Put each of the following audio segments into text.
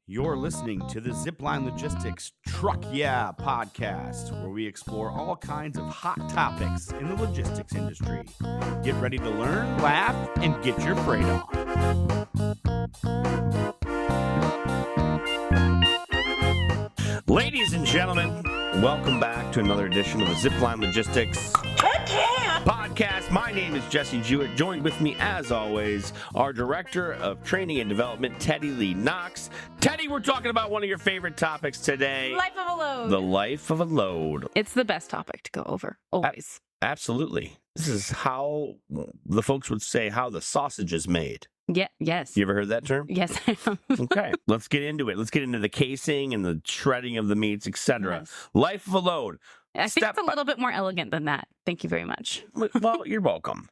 You're listening to the Zipline Logistics Truck Yeah podcast, where we explore all kinds of hot topics in the logistics industry. Get ready to learn, laugh, and get your freight on. Ladies and gentlemen, welcome back to another edition of the Zipline Logistics podcast. My name is Jesse Jewett. Joined with me, as always, our Director of Training and Development, Teddy Lee Knox. Teddy, we're talking about one of your favorite topics today. Life of a load. The life of a load. It's the best topic to go over, always. Absolutely. This is how the folks would say how the sausage is made. Yes. You ever heard that term? Yes, I have. Okay, let's get into it. Let's get into the casing and the shredding of the meats, etc. Yes. Life of a load. I think it's a little bit more elegant than that. Thank you very much. Well, you're welcome.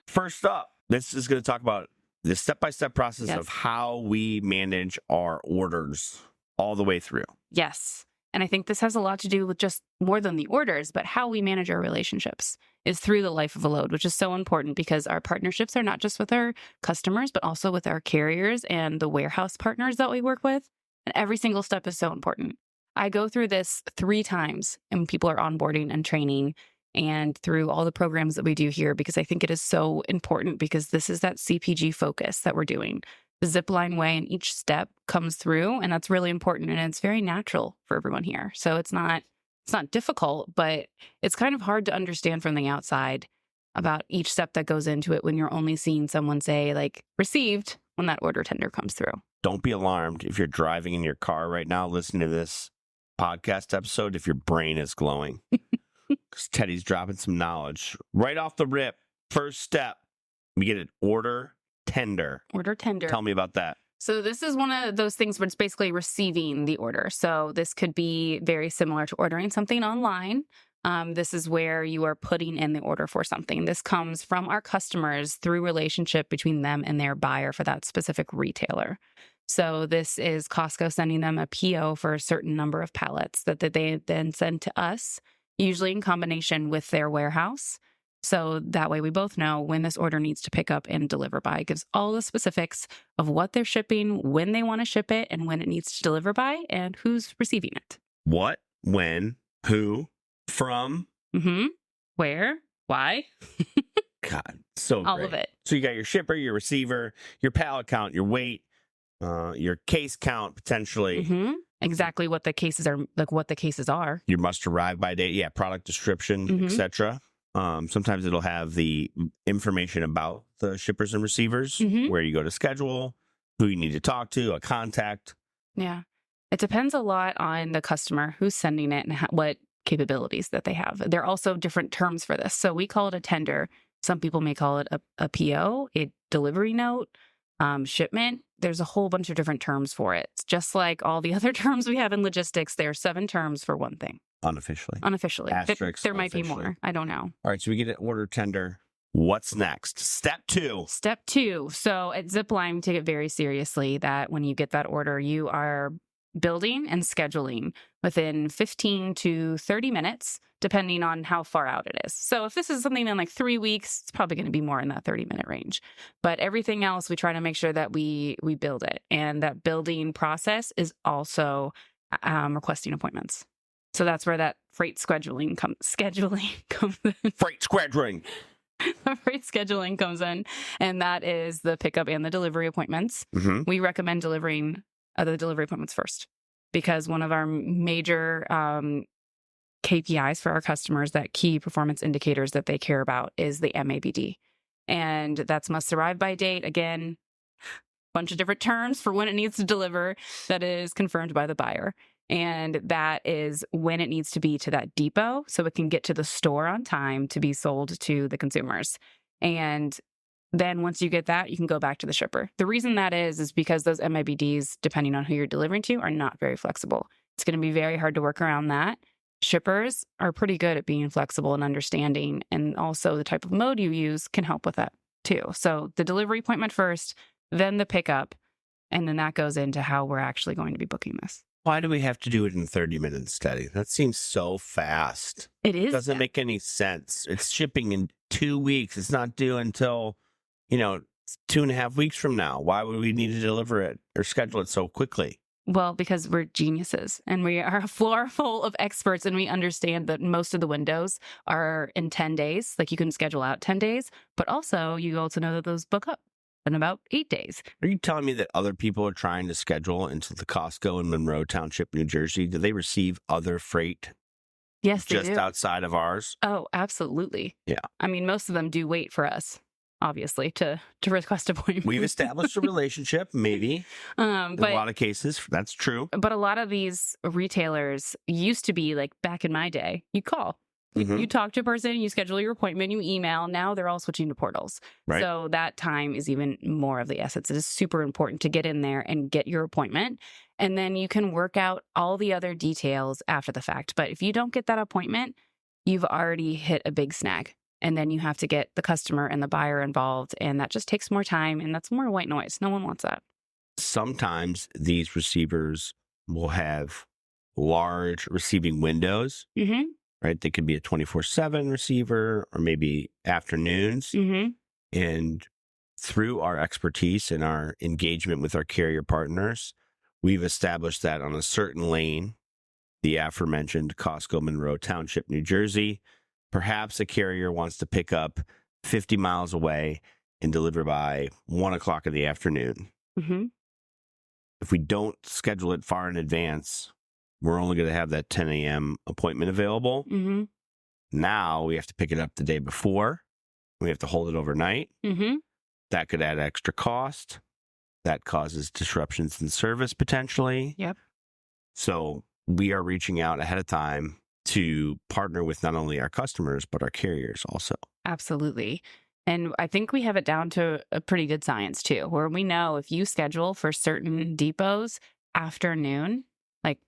First up, this is going to talk about the step-by-step process of how we manage our orders all the way through. Yes. And I think this has a lot to do with just more than the orders, but how we manage our relationships is through the life of a load, which is so important because our partnerships are not just with our customers, but also with our carriers and the warehouse partners that we work with. And every single step is so important. I go through this 3 times and people are onboarding and training and through all the programs that we do here because I think it is so important because this is that CPG focus that we're doing. The Zipline way and each step comes through and that's really important and it's very natural for everyone here. So it's not difficult, but it's kind of hard to understand from the outside about each step that goes into it when you're only seeing someone say like received when that order tender comes through. Don't be alarmed if you're driving in your car right now listening to this podcast episode if your brain is glowing. Because Teddy's dropping some knowledge. Right off the rip, first step, we get an order tender. Order tender. Tell me about that. So this is one of those things where it's basically receiving the order. So this could be very similar to ordering something online. This is where you are putting in the order for something. This comes from our customers through relationship between them and their buyer for that specific retailer. So this is Costco sending them a PO for a certain number of pallets that they then send to us, usually in combination with their warehouse. So that way we both know when this order needs to pick up and deliver by. It gives all the specifics of what they're shipping, when they want to ship it, and when it needs to deliver by, and who's receiving it. What, when, who, from. Where, why. God, so all great. of it. So you got your shipper, your receiver, your pallet count, your weight, your case count potentially. Exactly what the cases are, like what the cases are. Your must arrive by date, product description, etc. Sometimes it'll have the information about the shippers and receivers, where you go to schedule, who you need to talk to, a contact. Yeah. It depends a lot on the customer who's sending it and what capabilities that they have. There are also different terms for this. So we call it a tender. Some people may call it a PO, a delivery note, shipment. There's a whole bunch of different terms for it. It's just like all the other terms we have in logistics. There are 7 terms for one thing. Unofficially. Asterisks, there might be more. I don't know. All right. So we get an order tender. What's next? Step 2. Step 2. So at Zipline, we take it very seriously that when you get that order, you are building and scheduling within 15 to 30 minutes, depending on how far out it is. So if this is something in like 3 weeks, it's probably going to be more in that 30-minute range. But everything else, we try to make sure that we build it. And that building process is also requesting appointments. So that's where that freight scheduling comes in. Freight scheduling. The freight scheduling comes in, and that is the pickup and the delivery appointments. We recommend delivering the delivery appointments first because one of our major KPIs for our customers, that key performance indicators that they care about, is the MABD. And that's must arrive by date. Again, bunch of different terms for when it needs to deliver that is confirmed by the buyer. And that is when it needs to be to that depot so it can get to the store on time to be sold to the consumers. And then once you get that, you can go back to the shipper. The reason that is because those MIBDs, depending on who you're delivering to, are not very flexible. It's going to be very hard to work around that. Shippers are pretty good at being flexible and understanding, and also the type of mode you use can help with that too. So the delivery appointment first, then the pickup, and then that goes into how we're actually going to be booking this. Why do we have to do it in 30 minutes, Teddy? That seems so fast. It is. Doesn't make any sense. It's shipping in 2 weeks. It's not due until, It's 2.5 weeks from now. Why would we need to deliver it or schedule it so quickly? Well, because we're geniuses and we are a floor full of experts, and we understand that most of the windows are in 10 days. Like, you can schedule out 10 days, but also you also know that those book up in about 8 days. Are you telling me that other people are trying to schedule into the Costco in Monroe Township, New Jersey? Do they receive other freight Yes, they just do. outside of ours? Oh, absolutely. Yeah. I mean, most of them do wait for us, obviously, to request appointments. We've established a relationship, maybe. In a lot of cases, that's true. But a lot of these retailers used to be like back in my day, you call. You talk to a person, you schedule your appointment, you email. Now they're all switching to portals. Right. So that time is even more of the essence. It is super important to get in there and get your appointment. And then you can work out all the other details after the fact. But if you don't get that appointment, you've already hit a big snag. And then you have to get the customer and the buyer involved. And that just takes more time. And that's more white noise. No one wants that. Sometimes these receivers will have large receiving windows. Mm-hmm. Right? They could be a 24/7 receiver or maybe afternoons. Mm-hmm. And through our expertise and our engagement with our carrier partners, we've established that on a certain lane, the aforementioned Costco Monroe Township, New Jersey, perhaps a carrier wants to pick up 50 miles away and deliver by 1 o'clock in the afternoon. Mm-hmm. If we don't schedule it far in advance, we're only going to have that 10 a.m. appointment available. Mm-hmm. Now we have to pick it up the day before. We have to hold it overnight. Mm-hmm. That could add extra cost. That causes disruptions in service potentially. Yep. So we are reaching out ahead of time to partner with not only our customers, but our carriers also. Absolutely. And I think we have it down to a pretty good science too, where we know if you schedule for certain depots afternoon, like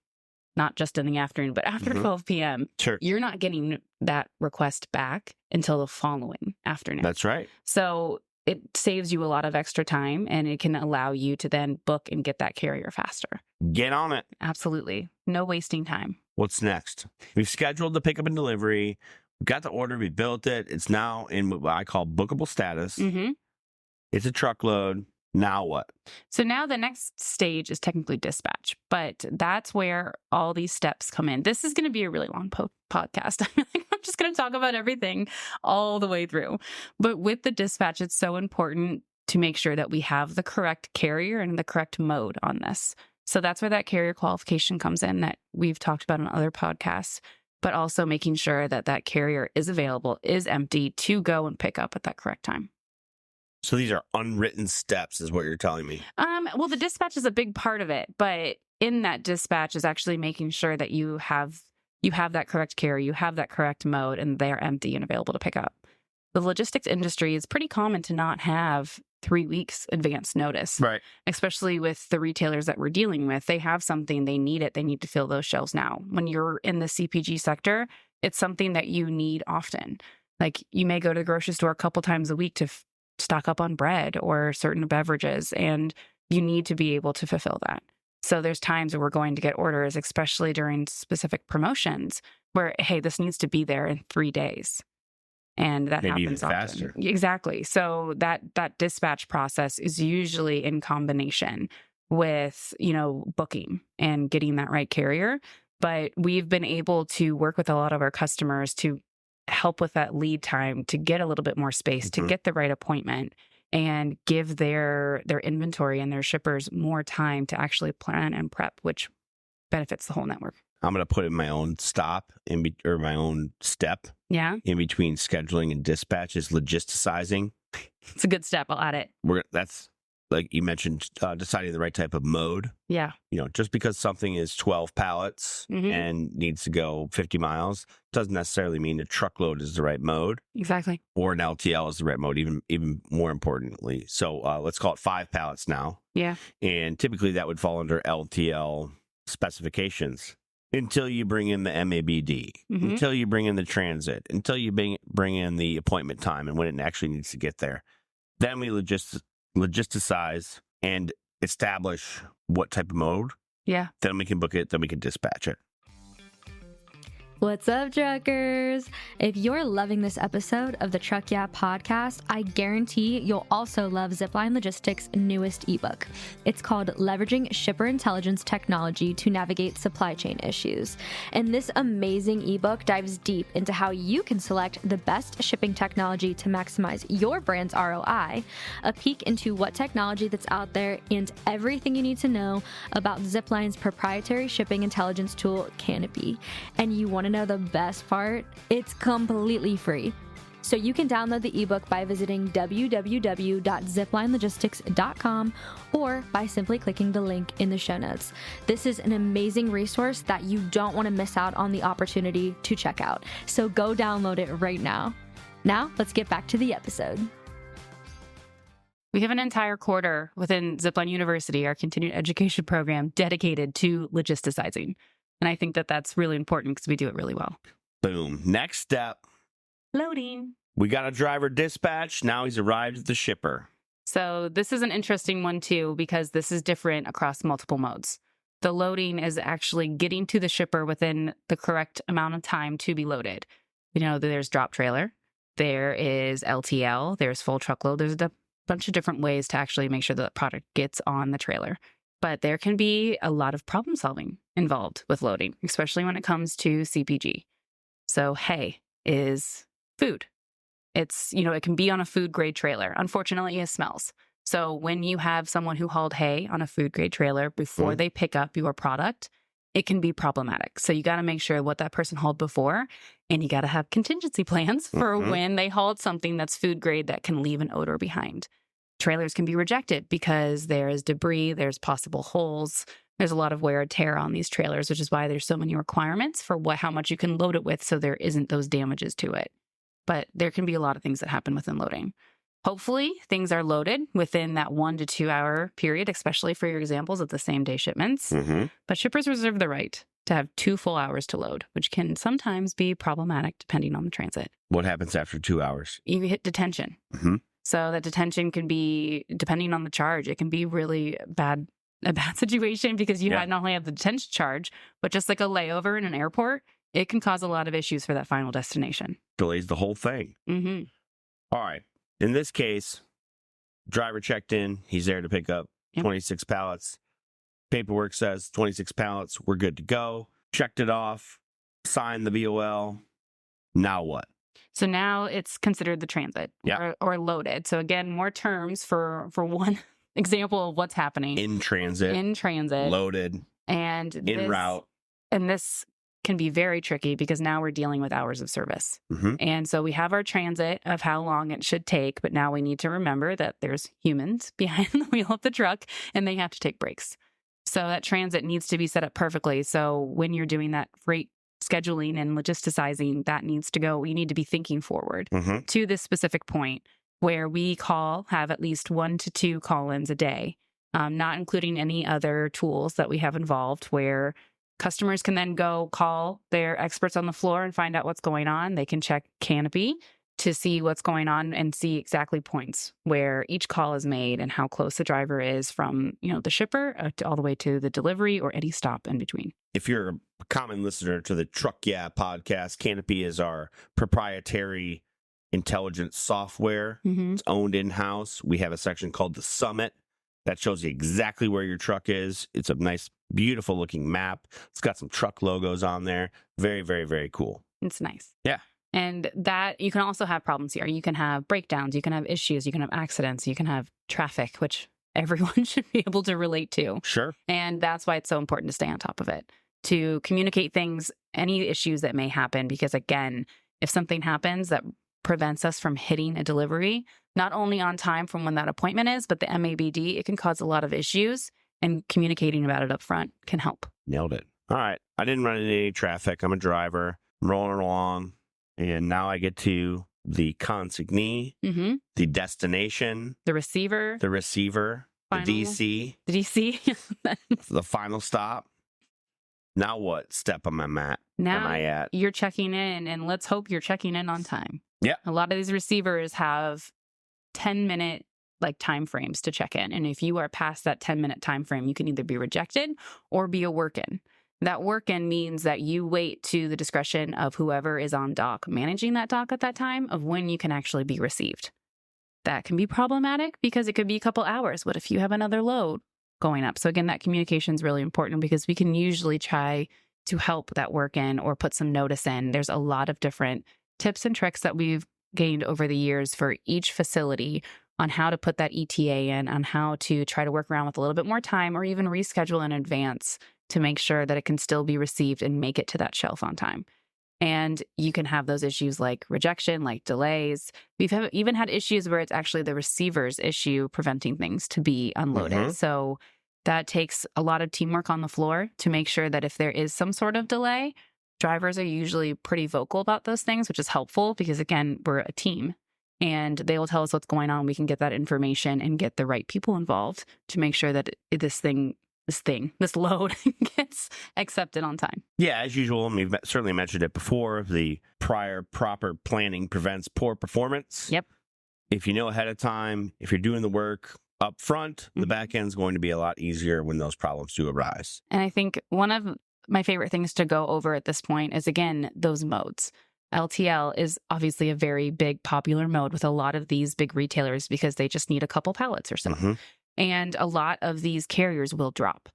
not just in the afternoon, but after 12 p.m., Sure. you're not getting that request back until the following afternoon. That's right. So it saves you a lot of extra time, and it can allow you to then book and get that carrier faster. Get on it. Absolutely. No wasting time. What's next? We've scheduled the pickup and delivery. We got the order. We built it. It's now in what I call bookable status. Mm-hmm. It's a truckload. Now what? So now the next stage is technically dispatch, but that's where all these steps come in. This is going to be a really long podcast. I'm just going to talk about everything all the way through. But with the dispatch, it's so important to make sure that we have the correct carrier and the correct mode on this. So that's where that carrier qualification comes in that we've talked about on other podcasts, but also making sure that that carrier is available, is empty to go and pick up at that correct time. So these are unwritten steps is what you're telling me. Well, the dispatch is a big part of it, but in that dispatch is actually making sure that you have that correct carrier, you have that correct mode, and they're empty and available to pick up. The logistics industry is pretty common to not have 3 weeks advance notice, Right. especially with the retailers that we're dealing with. They have something, they need it, they need to fill those shelves now. When you're in the CPG sector, it's something that you need often. Like, you may go to the grocery store a couple times a week to stock up on bread or certain beverages, and you need to be able to fulfill that. So there's times where we're going to get orders, especially during specific promotions, where, hey, this needs to be there in 3 days. And that Maybe happens even often. faster. Exactly. So that dispatch process is usually in combination with, booking and getting that right carrier. But we've been able to work with a lot of our customers to help with that lead time, to get a little bit more space, to get the right appointment, and give their inventory and their shippers more time to actually plan and prep, which benefits the whole network. I'm going to put in my own stop or my own step Yeah, in between scheduling and dispatch is logisticizing. it's a good step. I'll add it. That's like you mentioned, deciding the right type of mode. Yeah. Just because something is 12 pallets and needs to go 50 miles doesn't necessarily mean a truckload is the right mode Exactly. or an LTL is the right mode, even more importantly. So let's call it 5 pallets now. Yeah. And typically that would fall under LTL specifications until you bring in the MABD, until you bring in the transit, until you bring in the appointment time and when it actually needs to get there. Then we logisticize and establish what type of mode. Yeah. Then we can book it. Then we can dispatch it. What's up, truckers? If you're loving this episode of the Truck Yeah podcast, I guarantee you'll also love Zipline Logistics' newest ebook. It's called Leveraging Shipper Intelligence Technology to Navigate Supply Chain Issues. And this amazing ebook dives deep into how you can select the best shipping technology to maximize your brand's ROI, a peek into what technology that's out there, and everything you need to know about Zipline's proprietary shipping intelligence tool, Canopy. And you want to know the best part? It's completely free. So you can download the ebook by visiting www.ziplinelogistics.com or by simply clicking the link in the show notes. This is an amazing resource that you don't want to miss out on the opportunity to check out. So go download it right now. Now, let's get back to the episode. We have an entire quarter within Zipline University, our continuing education program, dedicated to logisticizing. And I think that that's really important because we do it really well. Boom. Next step. Loading. We got a driver dispatched. Now he's arrived at the shipper. So this is an interesting one too, because this is different across multiple modes. The loading is actually getting to the shipper within the correct amount of time to be loaded. You know, there's drop trailer, there is LTL, there's full truckload. There's a bunch of different ways to actually make sure that the product gets on the trailer. But there can be a lot of problem solving involved with loading, especially when it comes to CPG. So hay is food. It's, you know, it can be on a food grade trailer. Unfortunately, it smells. So when you have someone who hauled hay on a food grade trailer before they pick up your product, it can be problematic. So you got to make sure what that person hauled before, and you got to have contingency plans for when they hauled something that's food grade that can leave an odor behind. Trailers can be rejected because there is debris, there's possible holes, there's a lot of wear and tear on these trailers, which is why there's so many requirements for how much you can load it with so there isn't those damages to it. But there can be a lot of things that happen within loading. Hopefully, things are loaded within that 1 to 2 hour period, especially for your examples of the same day shipments. But shippers reserve the right to have 2 full hours to load, which can sometimes be problematic depending on the transit. What happens after 2 hours? You hit detention. So that detention can be, depending on the charge, it can be really a bad situation because you not only have the detention charge, but just like a layover in an airport, it can cause a lot of issues for that final destination. Delays the whole thing. All right. In this case, driver checked in. He's there to pick up 26 pallets. Paperwork says 26 pallets. We're good to go. Checked it off. Signed the VOL. Now what? So now it's considered the transit or loaded. So again, more terms for one example of what's happening. In transit. Loaded. And en route. And this can be very tricky because now we're dealing with hours of service. And so we have our transit of how long it should take, but now we need to remember that there's humans behind the wheel of the truck and they have to take breaks. So that transit needs to be set up perfectly. So when you're doing that freight scheduling and logisticizing, that needs to go, you need to be thinking forward to this specific point where we have at least 1 to 2 call-ins a day, not including any other tools that we have involved where customers can then go call their experts on the floor and find out what's going on. They can check Canopy to see what's going on and see exactly points where each call is made and how close the driver is from, you know, the shipper all the way to the delivery or any stop in between. If you're a common listener to the Truck Yeah podcast, Canopy is our proprietary intelligence software. It's owned in-house. We have a section called the Summit that shows you exactly where your truck is. It's a nice, beautiful looking map. It's got some truck logos on there. Very, very, very cool. It's nice. Yeah. And that you can also have problems here. You can have breakdowns, you can have issues, you can have accidents, you can have traffic, which everyone should be able to relate to. Sure. And that's why it's so important to stay on top of it, to communicate things, any issues that may happen. Because again, if something happens that prevents us from hitting a delivery, not only on time from when that appointment is, but the MABD, it can cause a lot of issues, and communicating about it up front can help. Nailed it. All right. I didn't run into any traffic. I'm a driver. I'm rolling along. And now I get to the consignee, the destination, the receiver, the DC, the final stop. Now what step am I at? You're checking in, and let's hope you're checking in on time. Yeah. A lot of these receivers have 10-minute time frames to check in. And if you are past that 10-minute time frame, you can either be rejected or be a work-in. That work-in means that you wait to the discretion of whoever is on dock, managing that dock at that time, of when you can actually be received. That can be problematic because it could be a couple hours. What if you have another load going up? So again, that communication is really important because we can usually try to help that work-in or put some notice in. There's a lot of different tips and tricks that we've gained over the years for each facility on how to put that ETA in, on how to try to work around with a little bit more time or even reschedule in advance to make sure that it can still be received and make it to that shelf on time. And you can have those issues like rejection, like delays. We've even had issues where it's actually the receiver's issue preventing things to be unloaded. So that takes a lot of teamwork on the floor to make sure that if there is some sort of delay, drivers are usually pretty vocal about those things, which is helpful because, again, we're a team and they will tell us what's going on. We can get that information and get the right people involved to make sure that this load gets accepted on time. Yeah, as usual, and we've certainly mentioned it before, the prior proper planning prevents poor performance. Yep. If you know ahead of time, if you're doing the work up front, the back end is going to be a lot easier when those problems do arise. And I think one of my favorite things to go over at this point is, again, those modes. LTL is obviously a very big popular mode with a lot of these big retailers because they just need a couple pallets or so. And a lot of these carriers will drop.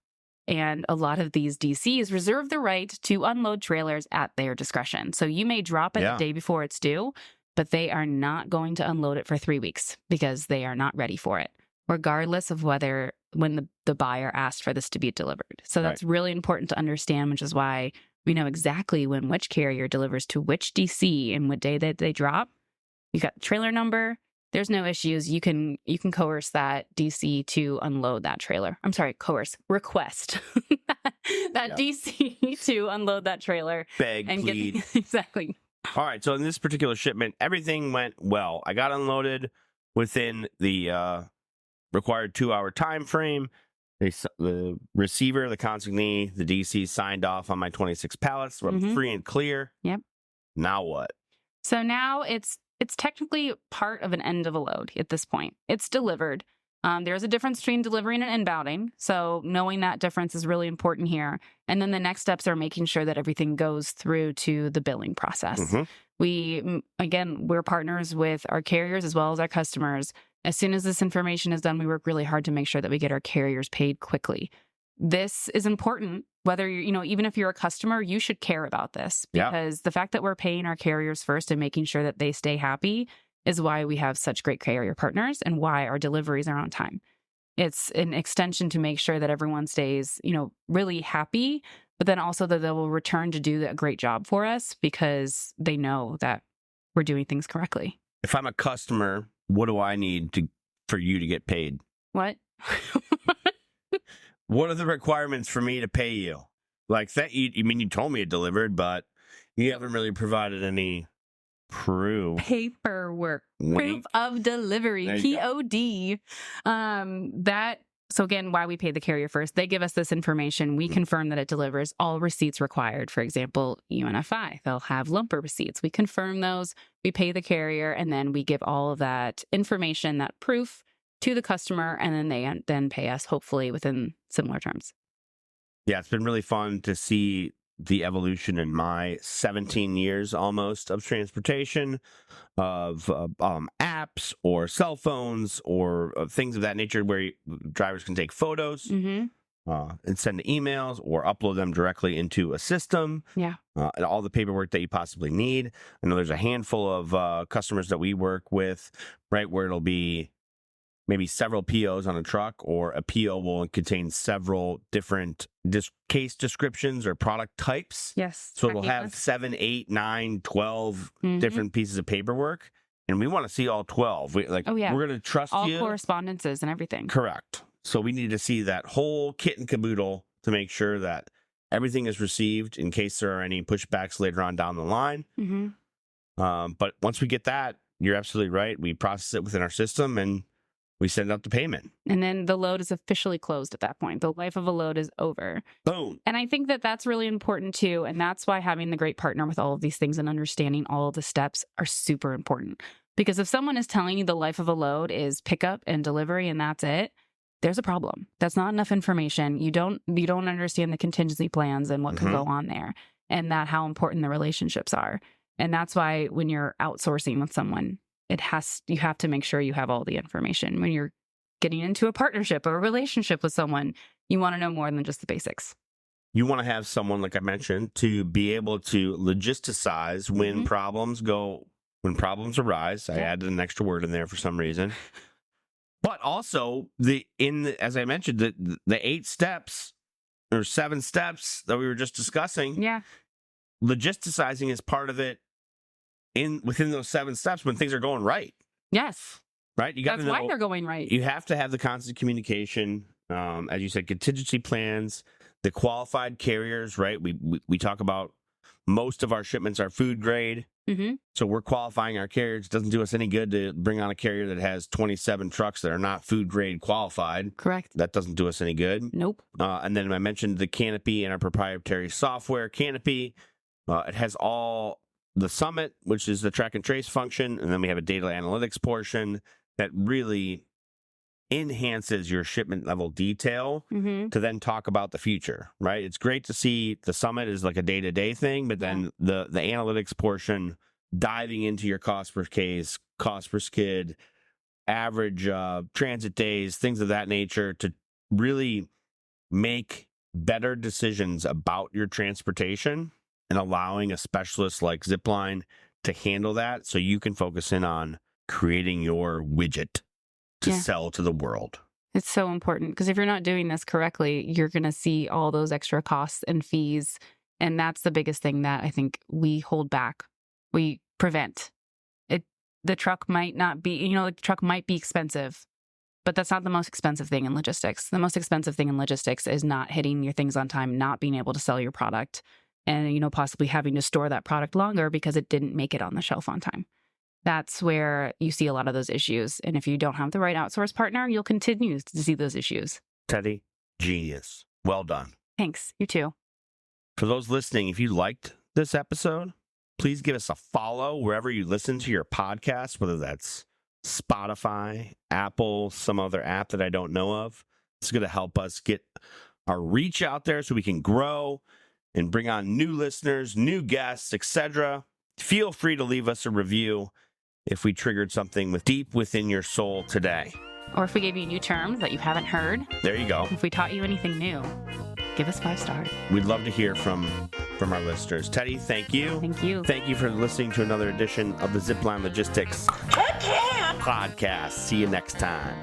And a lot of these DCs reserve the right to unload trailers at their discretion. So you may drop it the day before it's due, but they are not going to unload it for 3 weeks because they are not ready for it, regardless of when the buyer asked for this to be delivered. So that's really important to understand, which is why we know exactly when which carrier delivers to which DC and what day that they drop. You got the trailer number. There's no issues. You can coerce that DC to unload that trailer. I'm sorry, request that DC to unload that trailer. Beg, plead. Exactly. All right. So in this particular shipment, everything went well. I got unloaded within the required 2-hour time frame. The receiver, the consignee, the DC signed off on my 26 pallets. So I'm free and clear. Yep. Now what? So now it's technically part of an end of a load at this point. It's delivered. There's a difference between delivering and inbounding. So knowing that difference is really important here. And then the next steps are making sure that everything goes through to the billing process. We're partners with our carriers as well as our customers. As soon as this information is done, we work really hard to make sure that we get our carriers paid quickly. This is important. Whether you're, even if you're a customer, you should care about this because the fact that we're paying our carriers first and making sure that they stay happy is why we have such great carrier partners and why our deliveries are on time. It's an extension to make sure that everyone stays, really happy, but then also that they will return to do a great job for us because they know that we're doing things correctly. If I'm a customer, what do I need for you to get paid? What? What are the requirements for me to pay you? Like that, you told me it delivered, but you haven't really provided any proof. Paperwork. Wink. Proof of delivery. POD. So again, why we pay the carrier first. They give us this information. We confirm that it delivers. All receipts required. For example, UNFI, they'll have lumper receipts. We confirm those. We pay the carrier, and then we give all of that information, that proof, to the customer, and then they then pay us, hopefully within similar terms. Yeah, it's been really fun to see the evolution in my 17 years almost of transportation, of apps or cell phones or things of that nature where drivers can take photos and send emails or upload them directly into a system. And all the paperwork that you possibly need. I know there's a handful of customers that we work with, right, where it'll be maybe several POs on a truck, or a PO will contain several different case descriptions or product types. Yes. So it'll have 7, 8, 9, 12 different pieces of paperwork. And we want to see all 12. We're going to trust all you. All correspondences and everything. Correct. So we need to see that whole kit and caboodle to make sure that everything is received in case there are any pushbacks later on down the line. But once we get that, you're absolutely right. We process it within our system and we send out the payment. And then the load is officially closed at that point. The life of a load is over. Boom. And I think that that's really important too. And that's why having the great partner with all of these things and understanding all of the steps are super important. Because if someone is telling you the life of a load is pickup and delivery and that's it, there's a problem. That's not enough information. You don't understand the contingency plans and what could go on there, and that how important the relationships are. And that's why when you're outsourcing with someone, you have to make sure you have all the information. When you're getting into a partnership or a relationship with someone, you want to know more than just the basics. You want to have someone, like I mentioned, to be able to logisticize when problems arise. I added an extra word in there for some reason. But also, as I mentioned, the 8 steps or 7 steps that we were just discussing. Yeah. Logisticizing is part of it within those 7 steps when things are going right. Yes. Right? You got to know why they're going right. You have to have the constant communication. As you said, contingency plans, the qualified carriers, right? We talk about most of our shipments are food grade. So we're qualifying our carriers. It doesn't do us any good to bring on a carrier that has 27 trucks that are not food grade qualified. Correct. That doesn't do us any good. Nope. And then I mentioned the Canopy and our proprietary software, Canopy. It has all the Summit, which is the track and trace function. And then we have a data analytics portion that really enhances your shipment level detail to then talk about the future, right? It's great to see the Summit is like a day-to-day thing, but then the analytics portion diving into your cost per case, cost per skid, average transit days, things of that nature to really make better decisions about your transportation and allowing a specialist like Zipline to handle that so you can focus in on creating your widget to sell to the world. It's so important because if you're not doing this correctly, you're going to see all those extra costs and fees. And that's the biggest thing that I think we hold back. We prevent it. The truck might not be, the truck might be expensive, but that's not the most expensive thing in logistics. The most expensive thing in logistics is not hitting your things on time, not being able to sell your product, and, possibly having to store that product longer because it didn't make it on the shelf on time. That's where you see a lot of those issues. And if you don't have the right outsource partner, you'll continue to see those issues. Teddy, genius. Well done. Thanks. You too. For those listening, if you liked this episode, please give us a follow wherever you listen to your podcast, whether that's Spotify, Apple, some other app that I don't know of. It's going to help us get our reach out there so we can grow and bring on new listeners, new guests, etc. Feel free to leave us a review if we triggered something deep within your soul today. Or if we gave you new terms that you haven't heard. There you go. If we taught you anything new, give us 5 stars. We'd love to hear from our listeners. Teddy, thank you. Thank you. Thank you for listening to another edition of the Zipline Logistics Podcast. See you next time.